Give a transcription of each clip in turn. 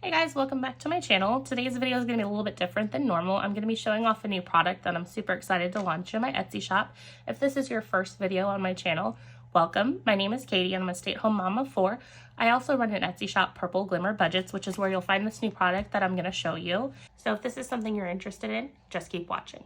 Hey guys, welcome back to my channel. Today's video is going to be a little bit different than normal. I'm going to be showing off a new product that I'm super excited to launch in my Etsy shop. If this is your first video on my channel, welcome. My name is Katie and I'm a stay-at-home mom of 4. I also run an Etsy shop, Purple Glimmer Budgets, which is where you'll find this new product that I'm going to show you. So if this is something you're interested in, just keep watching.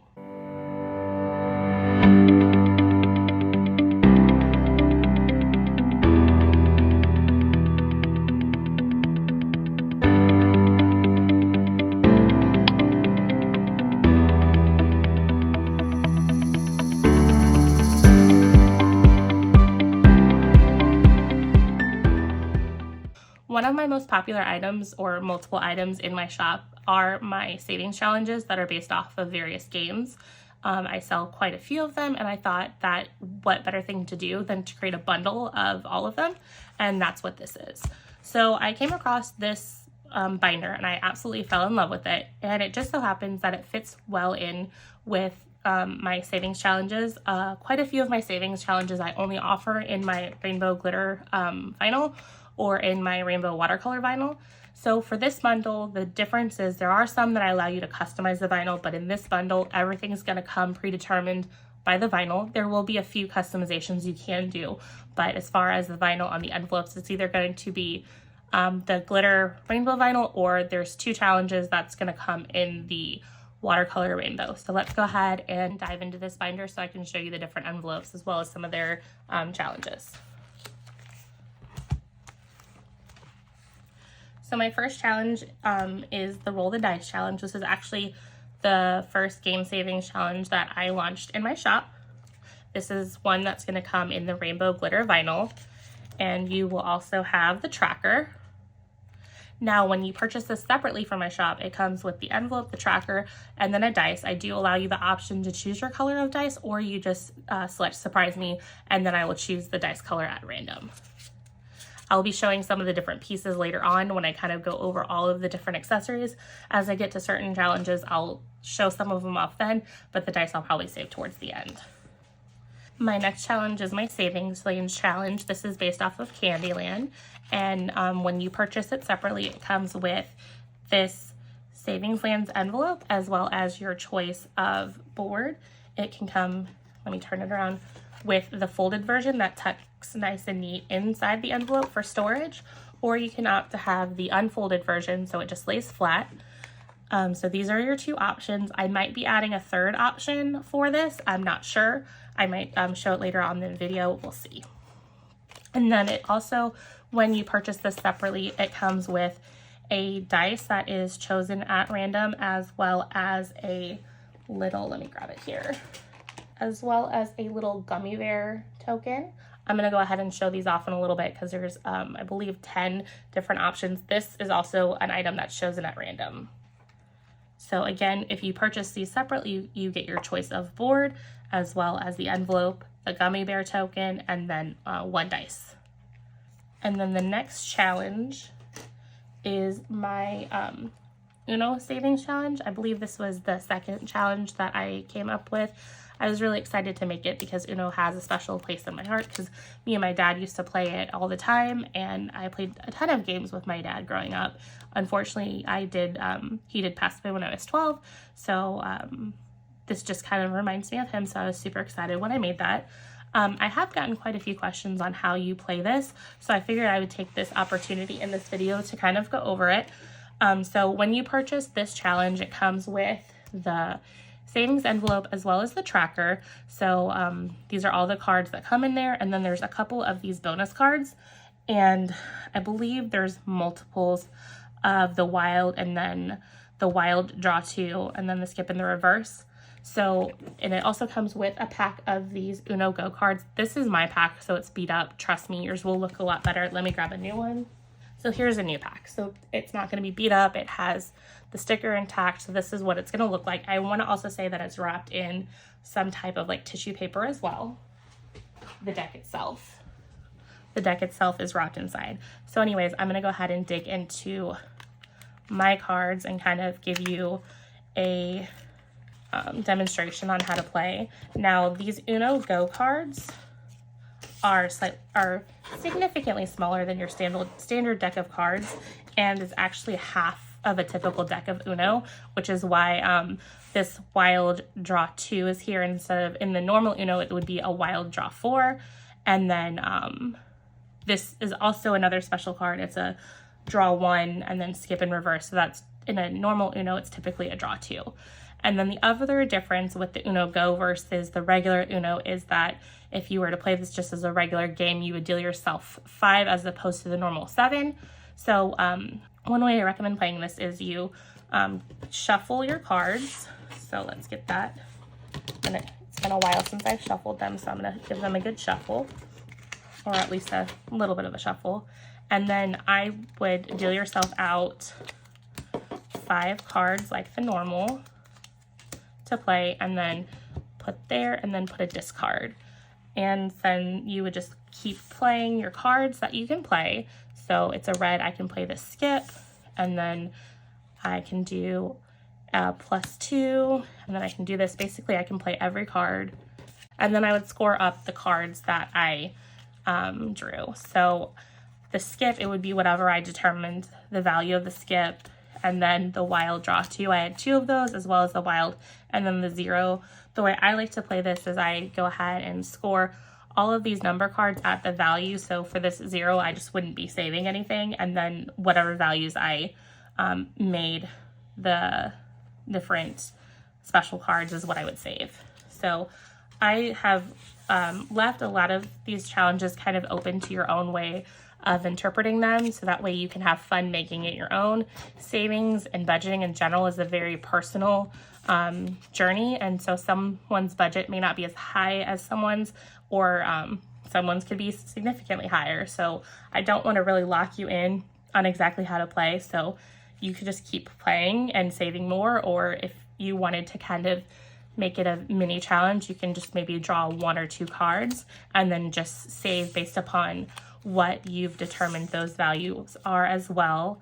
One of my most popular items, or multiple items in my shop, are my savings challenges that are based off of various games. I sell quite a few of them, and I thought that what better thing to do than to create a bundle of all of them, and that's what this is. So I came across this binder, and I absolutely fell in love with it, and it just so happens that it fits well in with my savings challenges. Quite a few of my savings challenges I only offer in my rainbow glitter vinyl, or in my rainbow watercolor vinyl. So for this bundle, the difference is there are some that I allow you to customize the vinyl, but in this bundle, everything is going to come predetermined by the vinyl. There will be a few customizations you can do, but as far as the vinyl on the envelopes, it's either going to be the glitter rainbow vinyl, or there's 2 challenges that's going to come in the watercolor rainbow. So let's go ahead and dive into this binder so I can show you the different envelopes as well as some of their challenges. So my first challenge is the Roll the Dice challenge. This is actually the first game savings challenge that I launched in my shop. This is one that's going to come in the rainbow glitter vinyl, and you will also have the tracker. Now, when you purchase this separately from my shop, it comes with the envelope, the tracker, and then a dice. I do allow you the option to choose your color of dice, or you just select Surprise Me, and then I will choose the dice color at random. I'll be showing some of the different pieces later on when I kind of go over all of the different accessories. As I get to certain challenges, I'll show some of them off then, but the dice I'll probably save towards the end. My next challenge is my Savings Lands challenge. This is based off of Candyland, and when you purchase it separately, it comes with this Savings Lands envelope as well as your choice of board. It can come, let me turn it around, with the folded version that tucks nice and neat inside the envelope for storage, or you can opt to have the unfolded version so it just lays flat. So these are your 2 options. I might be adding a 3rd option for this. I'm not sure. I might show it later on in the video. We'll see. And then it also, when you purchase this separately, it comes with a dice that is chosen at random, as well as a little, let me grab it here, as well as a little gummy bear token. I'm going to go ahead and show these off in a little bit because there's, I believe, 10 different options. This is also an item that's chosen at random. So again, if you purchase these separately, you get your choice of board, as well as the envelope, the gummy bear token, and then 1 dice. And then the next challenge is my Uno savings challenge. I believe this was the 2nd challenge that I came up with. I was really excited to make it because Uno has a special place in my heart because me and my dad used to play it all the time, and I played a ton of games with my dad growing up. Unfortunately, he did pass away when I was 12, so this just kind of reminds me of him, so I was super excited when I made that. I have gotten quite a few questions on how you play this, so I figured I would take this opportunity in this video to kind of go over it. So when you purchase this challenge, it comes with the savings envelope as well as the tracker. So these are all the cards that come in there, and then there's a couple of these bonus cards, and I believe there's multiples of the wild, and then the wild draw 2, and then the skip in the reverse. So, and it also comes with a pack of these Uno Go cards. This is my pack, so it's beat up. Trust me, yours will look a lot better. Let me grab a new one. So here's a new pack. So it's not going to be beat up. It has the sticker intact. So this is what it's going to look like. I want to also say that it's wrapped in some type of like tissue paper as well. The deck itself is wrapped inside. So anyways, I'm going to go ahead and dig into my cards and kind of give you a demonstration on how to play. Now, these Uno Go cards are significantly smaller than your standard deck of cards, and is actually half of a typical deck of Uno, which is why this wild draw 2 is here instead of in the normal Uno it would be a wild draw 4. And then this is also another special card. It's a draw 1 and then skip in reverse. So that's in a normal Uno, it's typically a draw 2. And then the other difference with the Uno Go versus the regular Uno is that if you were to play this just as a regular game, you would deal yourself 5 as opposed to the normal 7. So one way I recommend playing this is you shuffle your cards. So let's get that. And it's been a while since I've shuffled them, so I'm going to give them a good shuffle, or at least a little bit of a shuffle. And then I would deal yourself out 5 cards like the normal to play, and then put there, and then put a discard. And then you would just keep playing your cards that you can play. So it's a red, I can play the skip, and then I can do +2, and then I can do this. Basically, I can play every card, and then I would score up the cards that I drew. So the skip, it would be whatever I determined the value of the skip, and then the wild draw 2, I had 2 of those, as well as the wild, and then the 0. The way I like to play this is I go ahead and score all of these number cards at the value. So for this 0, I just wouldn't be saving anything, and then whatever values I made the different special cards is what I would save. So I have left a lot of these challenges kind of open to your own way of interpreting them, so that way you can have fun making it your own. Savings and budgeting in general is a very personal journey, and so someone's budget may not be as high as someone's, or someone's could be significantly higher. So I don't want to really lock you in on exactly how to play, so you could just keep playing and saving more, or if you wanted to kind of make it a mini challenge, you can just maybe draw 1 or 2 cards and then just save based upon what you've determined those values are as well.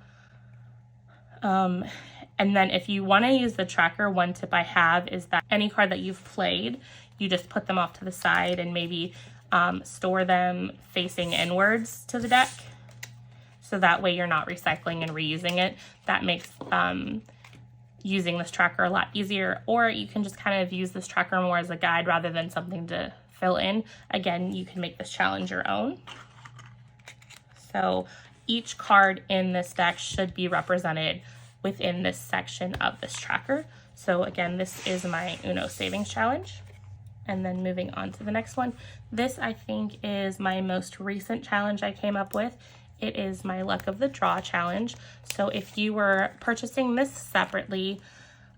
And then if you want to use the tracker, one tip I have is that any card that you've played, you just put them off to the side and maybe store them facing inwards to the deck. So that way you're not recycling and reusing it. That makes using this tracker a lot easier. Or you can just kind of use this tracker more as a guide rather than something to fill in. Again, you can make this challenge your own. So each card in this deck should be represented within this section of this tracker. So again, this is my Uno Savings Challenge. And then moving on to the next one. This, I think, is my most recent challenge I came up with. It is my Luck of the Draw challenge. So if you were purchasing this separately,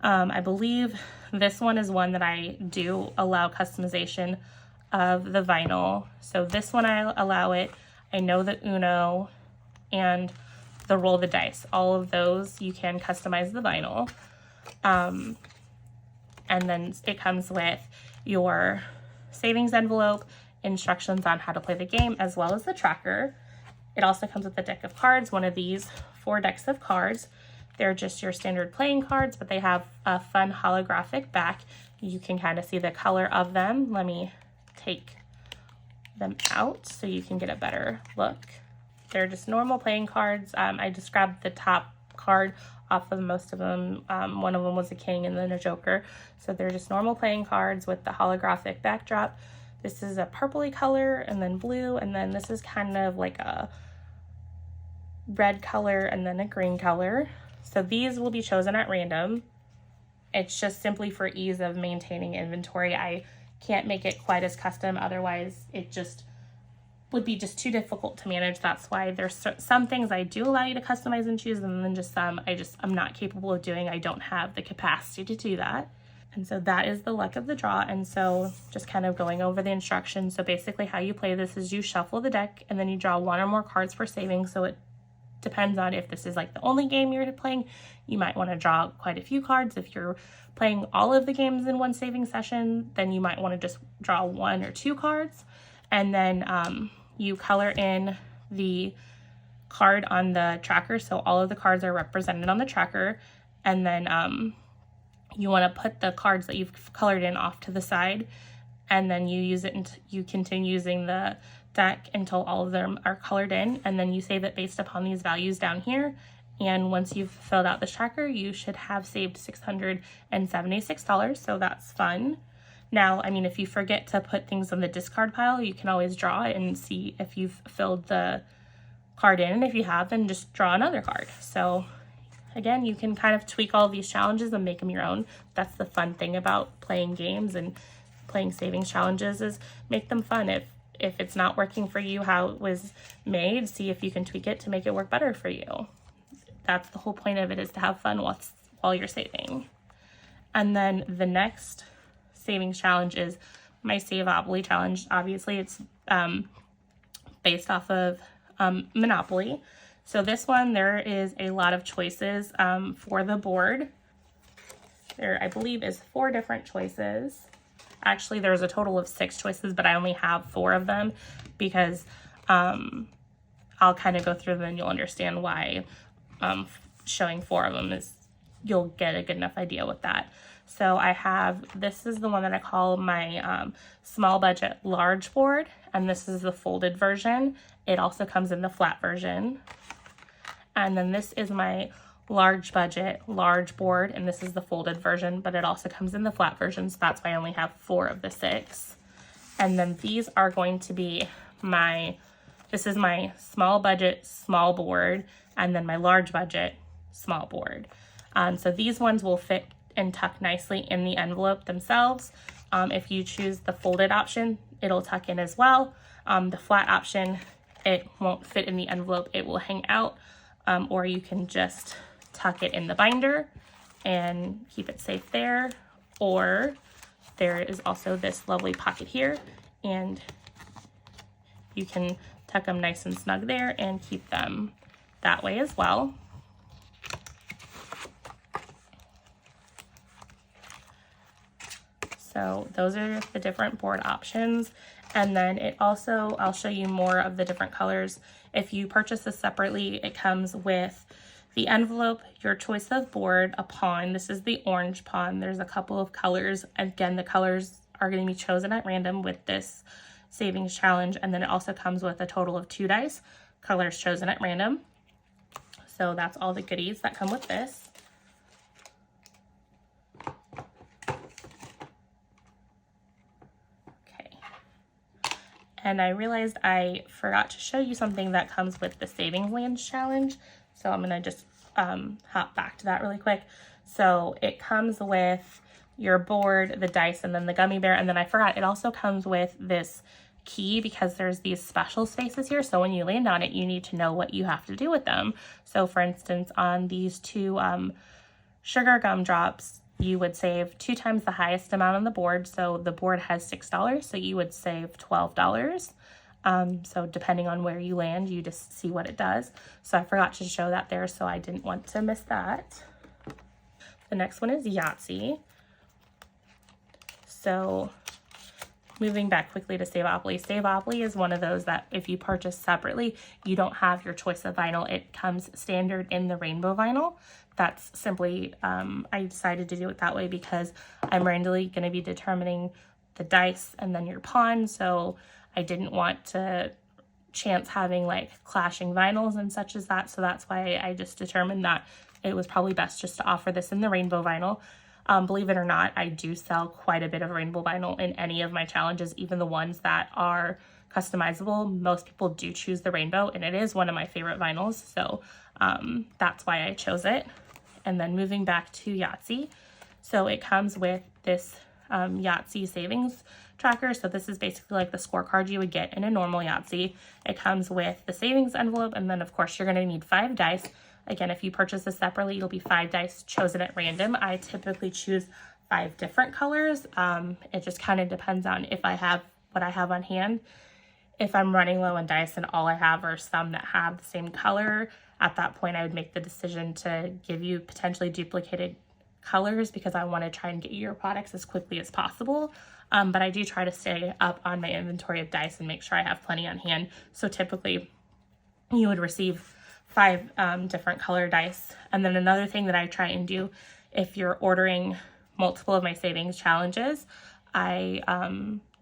I believe this one is one that I do allow customization of the vinyl. So this one I allow it. I know that Uno and the roll the dice, all of those you can customize the vinyl. And then it comes with your savings envelope, instructions on how to play the game, as well as the tracker. It also comes with a deck of cards, one of these 4 decks of cards. They're just your standard playing cards, but they have a fun holographic back. You can kind of see the color of them. Let me take them out so you can get a better look. They're just normal playing cards. I just grabbed the top card off of most of them. One of them was a king and then a joker. So they're just normal playing cards with the holographic backdrop. This is a purpley color and then blue, and then this is kind of like a red color and then a green color. So these will be chosen at random. It's just simply for ease of maintaining inventory. I can't make it quite as custom, otherwise it just would be just too difficult to manage. That's why there's some things I do allow you to customize and choose, and then just some I'm not capable of doing. I don't have the capacity to do that. And so that is the Luck of the Draw. And so just kind of going over the instructions. So basically how you play this is you shuffle the deck and then you draw 1 or more cards for saving. So it depends on if this is like the only game you're playing. You might want to draw quite a few cards. If you're playing all of the games in one saving session, then you might want to just draw 1 or 2 cards. And then you color in the card on the tracker. So all of the cards are represented on the tracker. And then you want to put the cards that you've colored in off to the side, and then you use it and you continue using the deck until all of them are colored in, and then you save it based upon these values down here. And once you've filled out this tracker, you should have saved $676, so that's fun. Now, I mean, if you forget to put things on the discard pile, you can always draw it and see if you've filled the card in, and if you have, then just draw another card. So again, you can kind of tweak all of these challenges and make them your own. That's the fun thing about playing games and playing savings challenges, is make them fun. If it's not working for you how it was made, see if you can tweak it to make it work better for you. That's the whole point of it, is to have fun while you're saving. And then the next savings challenge is my Save-Opoly challenge. Obviously, it's based off of Monopoly. So this one, there is a lot of choices for the board. There, I believe, is 4 different choices. Actually, there's a total of 6 choices, but I only have 4 of them because I'll kind of go through them and you'll understand why showing 4 of them is, you'll get a good enough idea with that. So I have, this is the one that I call my small budget large board, and this is the folded version. It also comes in the flat version. And then this is my large budget large board, and this is the folded version, but it also comes in the flat version, so that's why I only have 4 of the 6. And then these are going to be this is my small budget small board, and then my large budget small board. So these ones will fit and tuck nicely in the envelope themselves. If you choose the folded option, it'll tuck in as well. The flat option, it won't fit in the envelope, it will hang out, or you can just tuck it in the binder and keep it safe there. Or there is also this lovely pocket here, and you can tuck them nice and snug there and keep them that way as well. So those are the different board options. And then it also, I'll show you more of the different colors. If you purchase this separately, it comes with the envelope, your choice of board, a pawn. This is the orange pawn. There's a couple of colors. Again, the colors are going to be chosen at random with this savings challenge. And then it also comes with a total of 2 dice, colors chosen at random. So that's all the goodies that come with this. And I realized I forgot to show you something that comes with the Savings Lands Challenge. So I'm gonna just hop back to that really quick. So it comes with your board, the dice, and then the gummy bear. And then I forgot, it also comes with this key because there's these special spaces here. So when you land on it, you need to know what you have to do with them. So for instance, on these 2 sugar gumdrops, you would save 2 times the highest amount on the board. So the board has $6, so you would save $12. So depending on where you land, you just see what it does. So I forgot to show that there, so I didn't want to miss that. The next one is Yatsi. So moving back quickly to Save-Opoly. Save-Opoly is one of those that if you purchase separately, you don't have your choice of vinyl. It comes standard in the rainbow vinyl. That's simply, I decided to do it that way because I'm randomly going to be determining the dice and then your pawn. So I didn't want to chance having like clashing vinyls and such as that. So that's why I just determined that it was probably best just to offer this in the rainbow vinyl. Believe it or not, I do sell quite a bit of rainbow vinyl in any of my challenges, even the ones that are customizable. Most people do choose the rainbow, and it is one of my favorite vinyls. So that's why I chose it. And then moving back to Yatsi. So it comes with this Yatsi savings tracker. So this is basically like the scorecard you would get in a normal Yahtzee. It comes with the savings envelope, and then of course you're going to need 5 dice. Again, if you purchase this separately, it'll be 5 dice chosen at random. I typically choose 5 different colors. It just kind of depends on if I have what I have on hand. If I'm running low on dice and all I have are some that have the same color, at that point I would make the decision to give you potentially duplicated colors because I want to try and get you your products as quickly as possible. But I do try to stay up on my inventory of dice and make sure I have plenty on hand. So typically you would receive 5 different color dice. And then another thing that I try and do, if you're ordering multiple of my savings challenges, I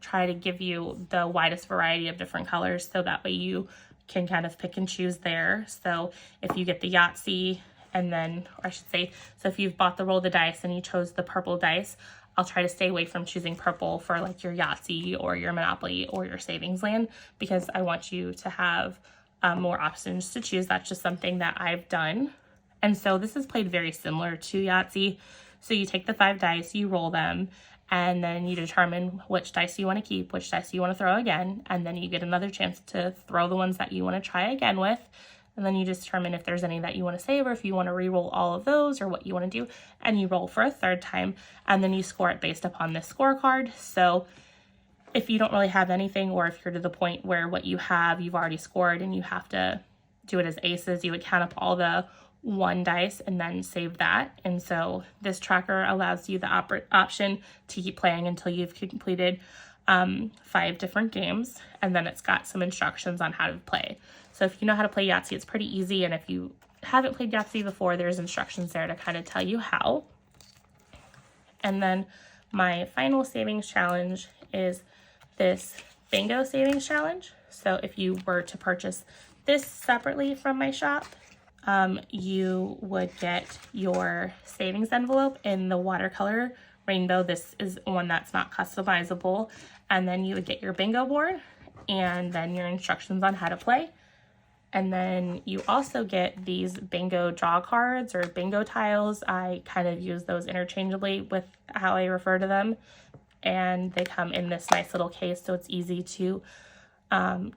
try to give you the widest variety of different colors, so that way you can kind of pick and choose there. So if you get the Yatsi, and then, or I should say, so if you've bought the roll of the dice and you chose the purple dice, I'll try to stay away from choosing purple for like your Yahtzee or your Monopoly or your Savings Land, because I want you to have more options to choose. That's just something that I've done. And so this is played very similar to Yahtzee. So you take the 5 dice, you roll them, and then you determine which dice you want to keep, which dice you want to throw again, and then you get another chance to throw the ones that you want to try again with. And then you just determine if there's any that you want to save, or if you want to re-roll all of those, or what you want to do, and you roll for a 3rd time, and then you score it based upon this scorecard. So if you don't really have anything, or if you're to the point where what you have, you've already scored and you have to do it as aces, you would count up all the 1 dice and then save that. And so this tracker allows you the option to keep playing until you've completed 5 different games, and then it's got some instructions on how to play. So if you know how to play Yahtzee, it's pretty easy, and if you haven't played Yahtzee before, there's instructions there to kind of tell you how. And then my final savings challenge is this bingo savings challenge. So if you were to purchase this separately from my shop, you would get your savings envelope in the watercolor rainbow. This is one that's not customizable. And then you would get your bingo board, and then your instructions on how to play. And then you also get these bingo draw cards or bingo tiles. I kind of use those interchangeably with how I refer to them. And they come in this nice little case, so it's easy to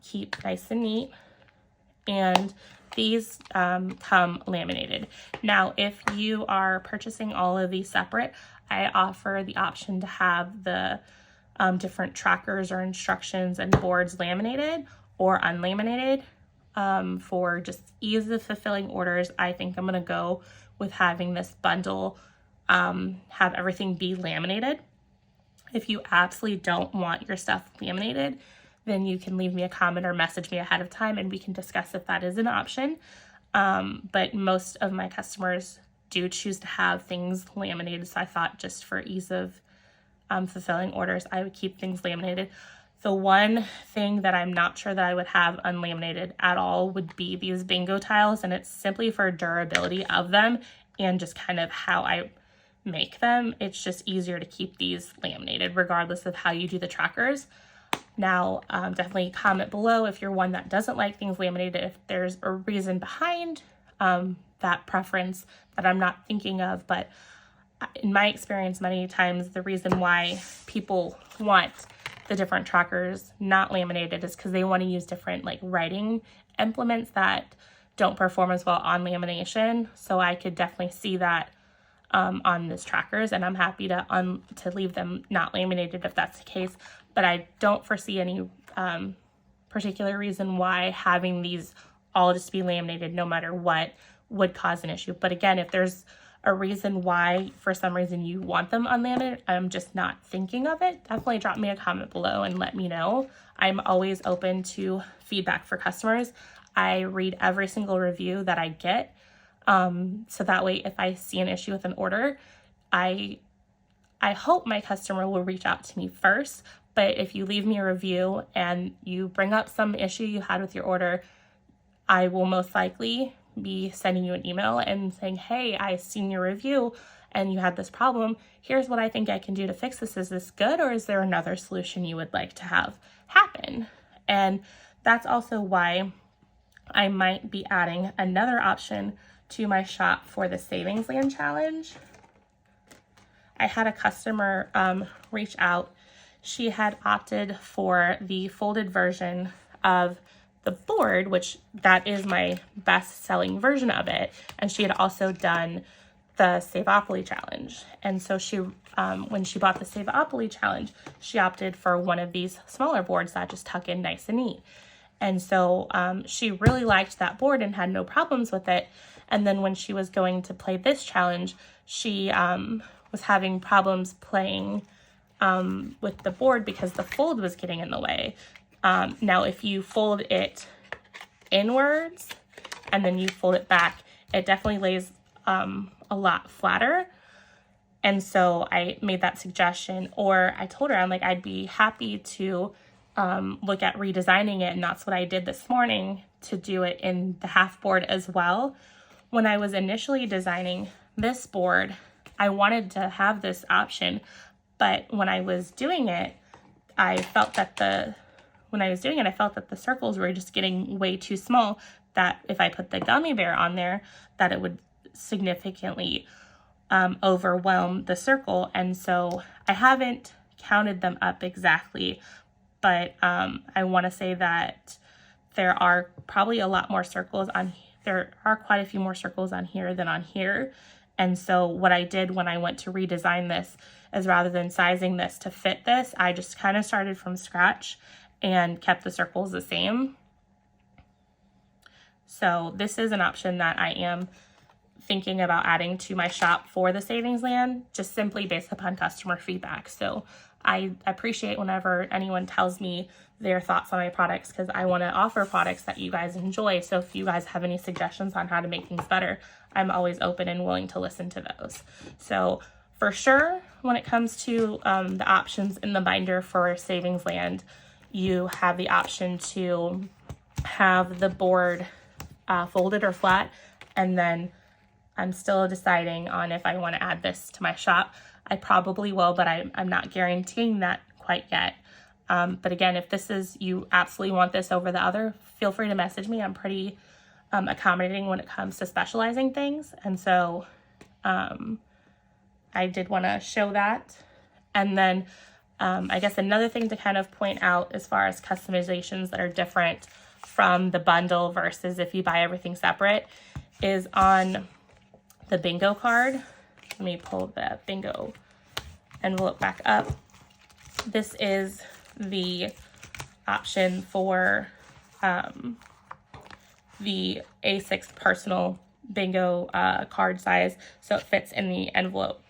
keep nice and neat. And these come laminated. Now, if you are purchasing all of these separate, I offer the option to have the different trackers or instructions and boards laminated or unlaminated. For just ease of fulfilling orders, I think I'm going to go with having this bundle have everything be laminated. If you absolutely don't want your stuff laminated, then you can leave me a comment or message me ahead of time, and we can discuss if that is an option. But most of my customers do choose to have things laminated, so I thought just for ease of fulfilling orders, I would keep things laminated. The one thing that I'm not sure that I would have unlaminated at all would be these bingo tiles, and it's simply for durability of them and just kind of how I make them. It's just easier to keep these laminated regardless of how you do the trackers. Now, definitely comment below if you're one that doesn't like things laminated, if there's a reason behind that preference that I'm not thinking of. But in my experience, many times the reason why people want the different trackers not laminated is because they want to use different like writing implements that don't perform as well on lamination. So I could definitely see that on this trackers, and I'm happy to leave them not laminated if that's the case. But I don't foresee any particular reason why having these all just be laminated no matter what would cause an issue. But again, if there's a reason why for some reason you want them unlaminated, I'm just not thinking of it, definitely drop me a comment below and let me know. I'm always open to feedback for customers. I read every single review that I get. So that way, if I see an issue with an order, I hope my customer will reach out to me first. But if you leave me a review and you bring up some issue you had with your order, I will most likely be sending you an email and saying, hey, I seen your review and you had this problem. Here's what I think I can do to fix this. Is this good, or is there another solution you would like to have happen? And that's also why I might be adding another option to my shop for the Savings Land Challenge. I had a customer reach out. She had opted for the folded version of the board, which that is my best selling version of it. And she had also done the Saveopoly challenge. And so she, when she bought the Saveopoly challenge, she opted for one of these smaller boards that just tuck in nice and neat. And so she really liked that board and had no problems with it. And then when she was going to play this challenge, she was having problems playing with the board because the fold was getting in the way. Now, if you fold it inwards and then you fold it back, it definitely lays a lot flatter. And so I made that suggestion, or I told her, I'm like, I'd be happy to look at redesigning it. And that's what I did this morning, to do it in the half board as well. When I was initially designing this board, I wanted to have this option, but when I was doing it, I felt that the circles were just getting way too small, that if I put the gummy bear on there, that it would significantly overwhelm the circle. And so I haven't counted them up exactly, but I want to say that there are probably a lot more circles on, there are quite a few more circles on here than on here. And so what I did when I went to redesign this is, rather than sizing this to fit this, I just kind of started from scratch and kept the circles the same. So this is an option that I am thinking about adding to my shop for the savings land, just simply based upon customer feedback. So I appreciate whenever anyone tells me their thoughts on my products, because I want to offer products that you guys enjoy. So if you guys have any suggestions on how to make things better, I'm always open and willing to listen to those. So for sure, when it comes to the options in the binder for savings land, you have the option to have the board folded or flat, and then I'm still deciding on if I want to add this to my shop. I probably will, but I'm not guaranteeing that quite yet. But again, if this is, you absolutely want this over the other, feel free to message me. I'm pretty accommodating when it comes to specializing things. And so I did want to show that. And then I guess another thing to kind of point out as far as customizations that are different from the bundle versus if you buy everything separate is on the bingo card. Let me pull the bingo envelope back up. This is the option for the A6 personal bingo card size, so it fits in the envelope.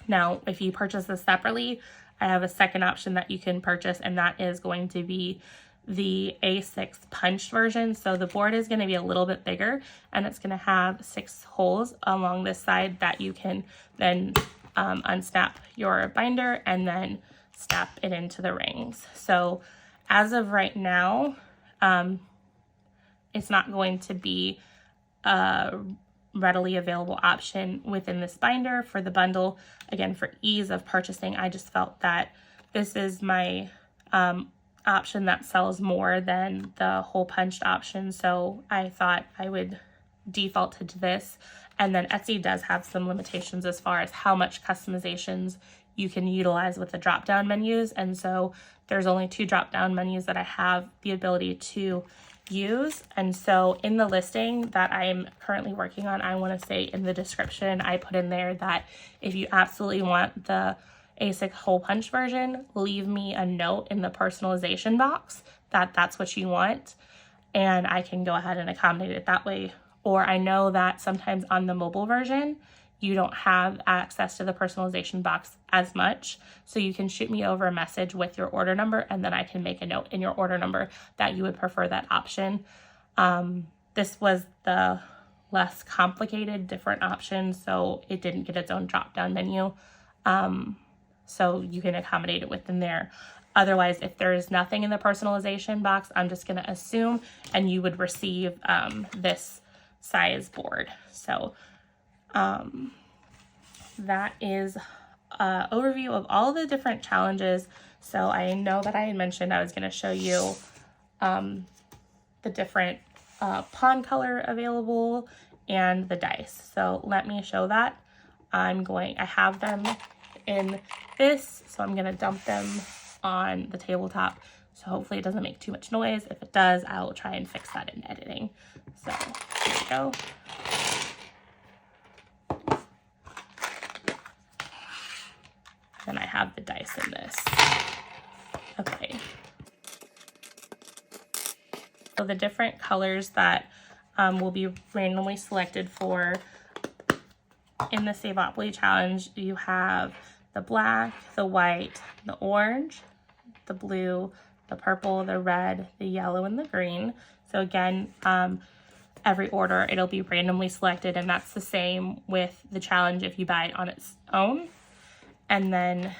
Now, if you purchase this separately, I have a second option that you can purchase, and that is going to be the A6 punched version. So the board is going to be a little bit bigger, and it's going to have 6 holes along this side that you can then unsnap your binder and then snap it into the rings. So as of right now, it's not going to be a readily available option within this binder for the bundle. Again, for ease of purchasing, I just felt that this is my option that sells more than the hole punched option, so I thought I would default to this. And then Etsy does have some limitations as far as how much customizations you can utilize with the drop down menus, and so there's only 2 drop down menus that I have the ability to use. And so in the listing that I'm currently working on, I want to say in the description I put in there that if you absolutely want the A6 hole punch version, leave me a note in the personalization box that that's what you want, and I can go ahead and accommodate it that way. Or I know that sometimes on the mobile version you don't have access to the personalization box as much, so you can shoot me over a message with your order number, and then I can make a note in your order number that you would prefer that option. This was the less complicated, different option, so it didn't get its own drop down menu. So you can accommodate it within there. Otherwise, if there is nothing in the personalization box, I'm just going to assume, and you would receive this size board. So that is an overview of all the different challenges. So I know that I had mentioned I was going to show you the different pawn color available and the dice. So let me show that. I have them in this, so I'm going to dump them on the tabletop. So hopefully it doesn't make too much noise. If it does, I will try and fix that in editing. So here we go. Then I have the dice in this. Okay. So the different colors that will be randomly selected for in the Savopoly challenge, you have the black, the white, the orange, the blue, the purple, the red, the yellow, and the green. So again, every order it'll be randomly selected, and that's the same with the challenge if you buy it on its own. And then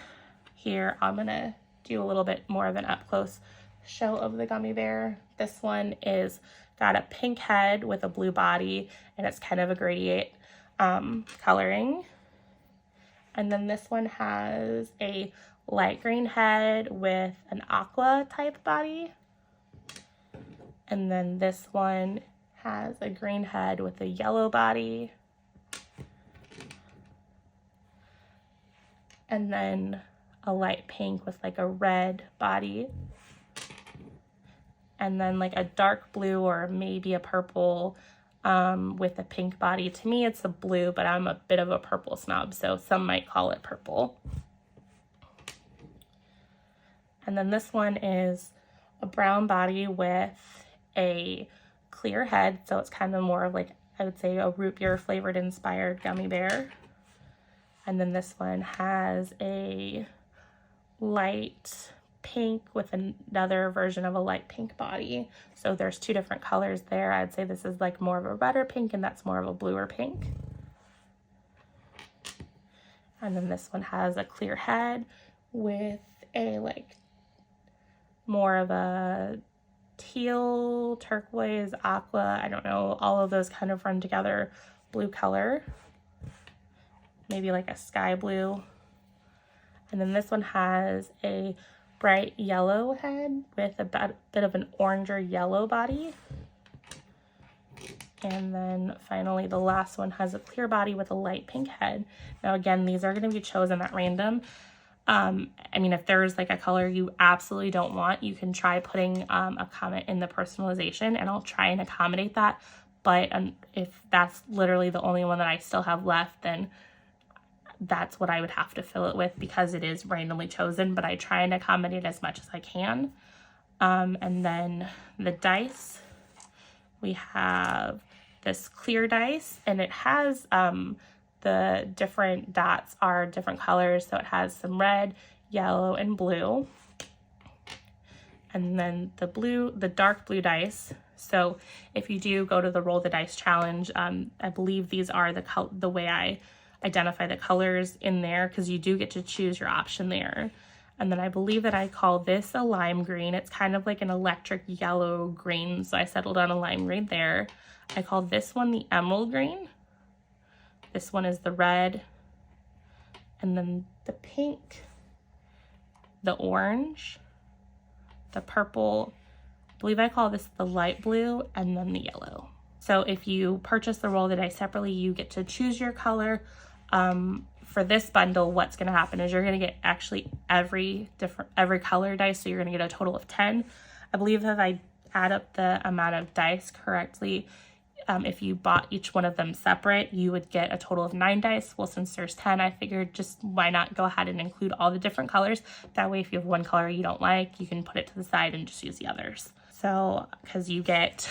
here I'm gonna do a little bit more of an up close show of the gummy bear. This one is got a pink head with a blue body, and it's kind of a gradient coloring. And then this one has a light green head with an aqua type body. And then this one has a green head with a yellow body. And then a light pink with like a red body. And then like a dark blue or maybe a purple with a pink body. To me, it's a blue, but I'm a bit of a purple snob, so some might call it purple. And then this one is a brown body with a clear head, so it's kind of more of like, I would say, a root beer flavored inspired gummy bear. And then this one has a light pink with another version of a light pink body. So there's two different colors there. I'd say this is like more of a redder pink, and that's more of a bluer pink. And then this one has a clear head with a like more of a teal, turquoise, aqua, I don't know, all of those kind of run together, blue color. Maybe like a sky blue. And then this one has a bright yellow head with a bit of an orange or yellow body. And then finally the last one has a clear body with a light pink head. Now again, these are going to be chosen at random. I mean, if there's like a color you absolutely don't want, you can try putting a comment in the personalization, and I'll try and accommodate that. But if that's literally the only one that I still have left, then that's what I would have to fill it with, because it is randomly chosen, but I try and accommodate as much as I can. And then the dice, we have this clear dice, and it has the different dots are different colors, so it has some red, yellow, and blue. And then the dark blue dice. So if you do go to the roll the dice challenge, I believe these are the way I identify the colors in there, because you do get to choose your option there. And then I believe that I call this a lime green. It's kind of like an electric yellow green, so I settled on a lime green there. I call this one the emerald green. This one is the red, and then the pink, the orange, the purple, I believe I call this the light blue, and then the yellow. So if you purchase the roll the dice separately, you get to choose your color. For this bundle, what's going to happen is you're going to get actually every color dice, so you're going to get a total of 10. I believe if I add up the amount of dice correctly, if you bought each one of them separate, you would get a total of 9 dice. Well, since there's 10, I figured just why not go ahead and include all the different colors. That way, if you have one color you don't like, you can put it to the side and just use the others. So, because you get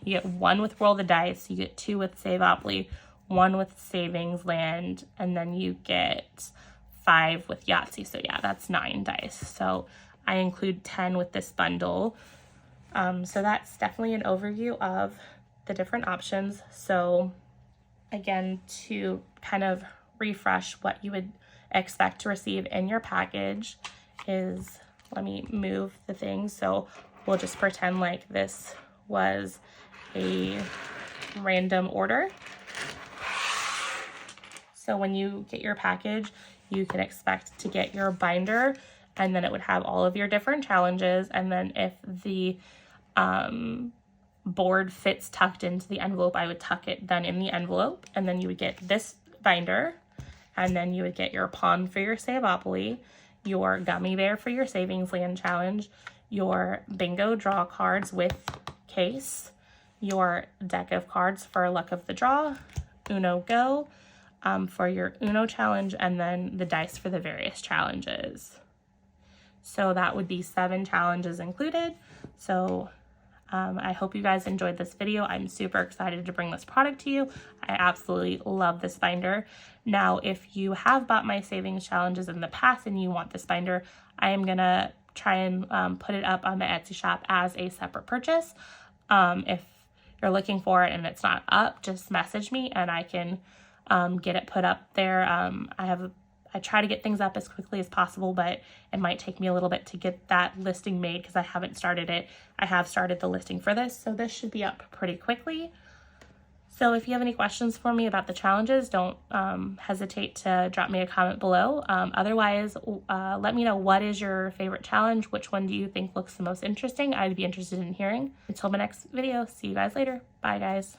1 with roll the dice, you get 2 with Save-Opoly, 1 with Savings Land, and then you get 5 with Yatsi. So yeah, that's 9 dice. So I include 10 with this bundle. So that's definitely an overview of the different options. So again, to kind of refresh what you would expect to receive in your package is, let me move the thing. So we'll just pretend like this was a random order. So when you get your package, you can expect to get your binder, and then it would have all of your different challenges. And then if the board fits tucked into the envelope, I would tuck it then in the envelope, and then you would get this binder, and then you would get your pawn for your Save-Opoly, your gummy bear for your Savings Land challenge, your bingo draw cards with case, your deck of cards for luck of the draw, Uno Go, for your Uno challenge, and then the dice for the various challenges. So that would be 7 challenges included. So I hope you guys enjoyed this video. I'm super excited to bring this product to you. I absolutely love this binder. Now, if you have bought my savings challenges in the past and you want this binder, I am gonna try and put it up on the Etsy shop as a separate purchase. If you're looking for it and it's not up, just message me and I can get it put up there. I have I try to get things up as quickly as possible, but it might take me a little bit to get that listing made because I haven't started it. I have started the listing for this, so this should be up pretty quickly. So if you have any questions for me about the challenges, don't hesitate to drop me a comment below. Otherwise, let me know, what is your favorite challenge? Which one do you think looks the most interesting? I'd be interested in hearing. Until my next video, see you guys later. Bye, guys.